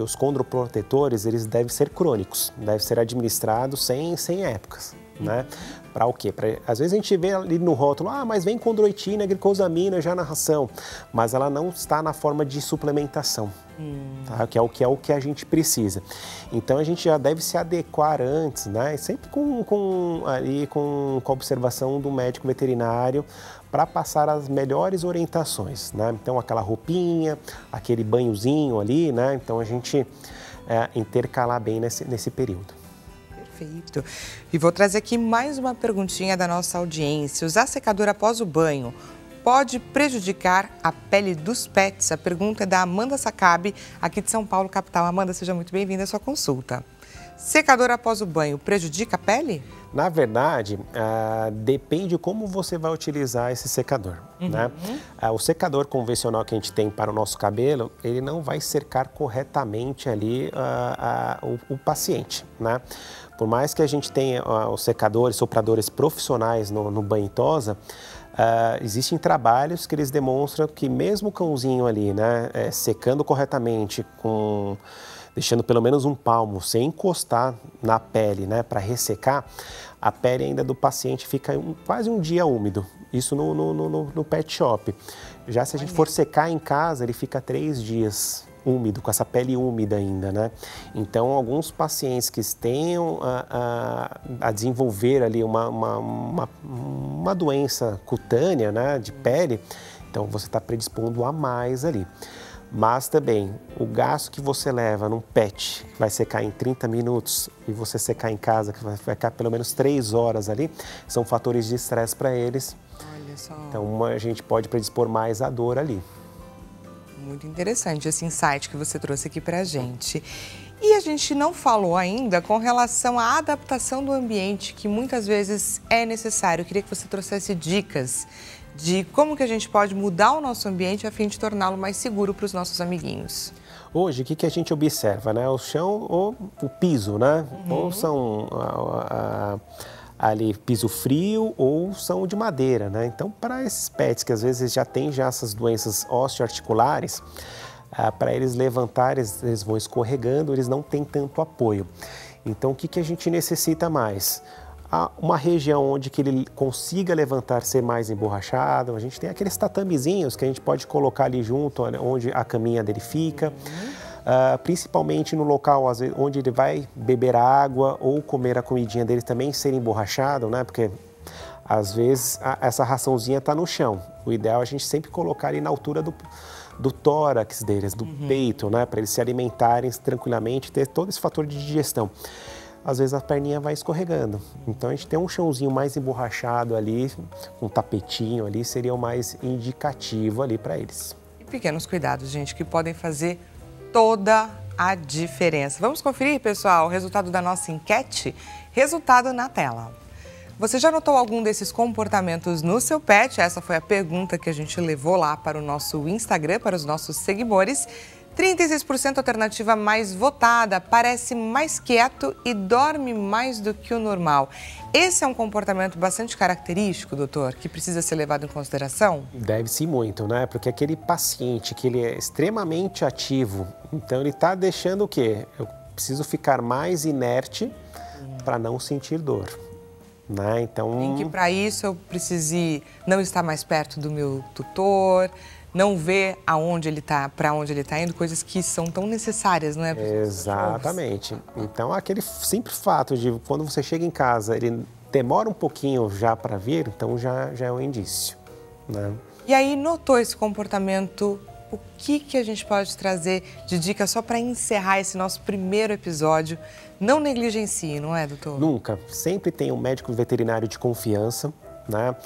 os condroprotetores, eles devem ser crônicos, devem ser administrados sem épocas, né? Para o quê? Às vezes a gente vê ali no rótulo, mas vem condroitina, glicosamina já na ração, mas ela não está na forma de suplementação, tá? Que é o que a gente precisa. Então a gente já deve se adequar antes, né? Sempre com a observação do médico veterinário para passar as melhores orientações, né? Então aquela roupinha, aquele banhozinho ali, né? Então a gente intercalar bem nesse período. Perfeito. E vou trazer aqui mais uma perguntinha da nossa audiência. Usar secador após o banho pode prejudicar a pele dos pets? A pergunta é da Amanda Sacabe, aqui de São Paulo, capital. Amanda, seja muito bem-vinda à sua consulta. Secador após o banho prejudica a pele? Na verdade, depende de como você vai utilizar esse secador, né? O secador convencional que a gente tem para o nosso cabelo, ele não vai secar corretamente ali o paciente, né? Por mais que a gente tenha os secadores, sopradores profissionais no banho e tosa, existem trabalhos que eles demonstram que mesmo o cãozinho ali, né, secando corretamente, deixando pelo menos um palmo sem encostar na pele, né, para ressecar, a pele ainda do paciente fica quase um dia úmido. Isso no pet shop. Já se a gente for secar em casa, ele fica 3 dias úmido, com essa pele úmida ainda, né? Então, alguns pacientes que tenham a desenvolver ali uma doença cutânea, né, de pele, então você está predispondo a mais ali. Mas também, o gasto que você leva num pet, que vai secar em 30 minutos, e você secar em casa, que vai ficar pelo menos 3 horas ali, são fatores de estresse para eles. Olha só. Então, a gente pode predispor mais à dor ali. Muito interessante esse insight que você trouxe aqui para a gente. E a gente não falou ainda com relação à adaptação do ambiente, que muitas vezes é necessário. Eu queria que você trouxesse dicas de como que a gente pode mudar o nosso ambiente a fim de torná-lo mais seguro para os nossos amiguinhos. Hoje, o que a gente observa, né? O chão ou o piso, né? Ou são ali piso frio ou são de madeira, né? Então, para esses pets que às vezes já têm essas doenças osteoarticulares, para eles levantarem, eles vão escorregando, eles não têm tanto apoio. Então, o que a gente necessita mais? Uma região onde que ele consiga levantar, ser mais emborrachado. A gente tem aqueles tatamezinhos que a gente pode colocar ali junto, onde a caminha dele fica. Principalmente no local às vezes, onde ele vai beber água ou comer a comidinha dele também ser emborrachado, né? Porque às vezes essa raçãozinha está no chão. O ideal é a gente sempre colocar ali na altura do tórax deles, do peito, né? Para eles se alimentarem tranquilamente, ter todo esse fator de digestão. Às vezes a perninha vai escorregando. Então a gente tem um chãozinho mais emborrachado ali, um tapetinho ali, seria o mais indicativo ali para eles. E pequenos cuidados, gente, que podem fazer toda a diferença. Vamos conferir, pessoal, o resultado da nossa enquete? Resultado na tela. Você já notou algum desses comportamentos no seu pet? Essa foi a pergunta que a gente levou lá para o nosso Instagram, para os nossos seguidores. 36% alternativa mais votada, parece mais quieto e dorme mais do que o normal. Esse é um comportamento bastante característico, doutor, que precisa ser levado em consideração? Deve sim muito, né? Porque aquele paciente que ele é extremamente ativo, então ele está deixando o quê? Eu preciso ficar mais inerte para não sentir dor. Né? Então... Em que para isso eu precise não estar mais perto do meu tutor, não ver aonde ele está, para onde ele está indo, coisas que são tão necessárias, não é? Exatamente. Então, aquele simples fato de quando você chega em casa, ele demora um pouquinho já para vir, então já é um indício. Né? E aí, notou esse comportamento, o que a gente pode trazer de dica só para encerrar esse nosso primeiro episódio? Não negligencie, não é, doutor? Nunca. Sempre tem um médico veterinário de confiança. Né?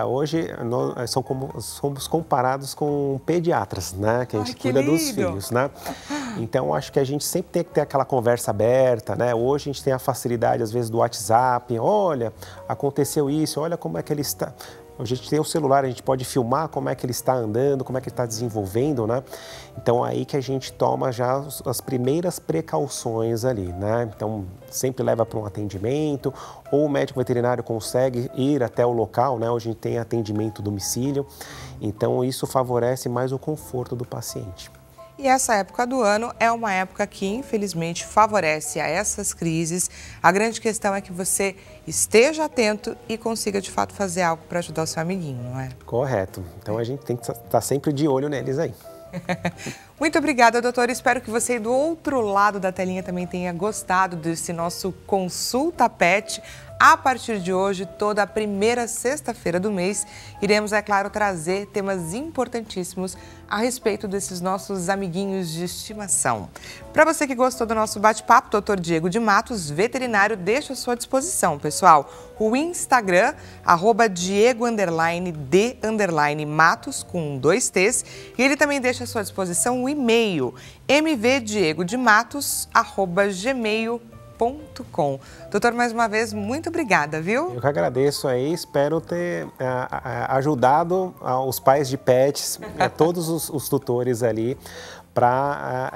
Hoje nós somos comparados com pediatras, né? Que a gente cuida dos filhos. Né? Então acho que a gente sempre tem que ter aquela conversa aberta. Né? Hoje a gente tem a facilidade, às vezes, do WhatsApp. Olha, aconteceu isso, olha como é que ele está. A gente tem o celular, a gente pode filmar como é que ele está andando, como é que ele está desenvolvendo, né? Então, aí que a gente toma já as primeiras precauções ali, né? Então, sempre leva para um atendimento, ou o médico veterinário consegue ir até o local, né? Hoje a gente tem atendimento domicílio, então isso favorece mais o conforto do paciente. E essa época do ano é uma época que, infelizmente, favorece a essas crises. A grande questão é que você esteja atento e consiga, de fato, fazer algo para ajudar o seu amiguinho, não é? Correto. Então, a gente tem que estar sempre de olho neles aí. Muito obrigada, doutor. Espero que você, do outro lado da telinha, também tenha gostado desse nosso Consulta Pet. A partir de hoje, toda a primeira sexta-feira do mês, iremos, é claro, trazer temas importantíssimos a respeito desses nossos amiguinhos de estimação. Para você que gostou do nosso bate-papo, Dr. Diego de Matos, veterinário, deixa à sua disposição, pessoal. O Instagram, @Diego_D_Matos, com 2 T's. E ele também deixa à sua disposição o e-mail, mvdiegoDematos@gmail.com. Doutor, mais uma vez, muito obrigada, viu? Eu que agradeço aí, espero ter ajudado os pais de pets, todos os tutores ali, para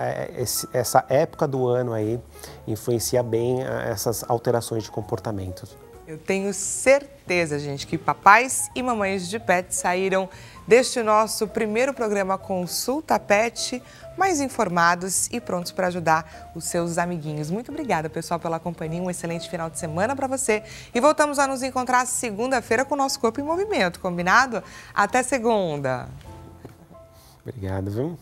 essa época do ano aí influenciar bem essas alterações de comportamento. Eu tenho certeza, gente, que papais e mamães de pet saíram deste nosso primeiro programa Consulta Pet mais informados e prontos para ajudar os seus amiguinhos. Muito obrigada, pessoal, pela companhia. Um excelente final de semana para você. E voltamos a nos encontrar segunda-feira com o nosso Corpo em Movimento, combinado? Até segunda! Obrigado, viu?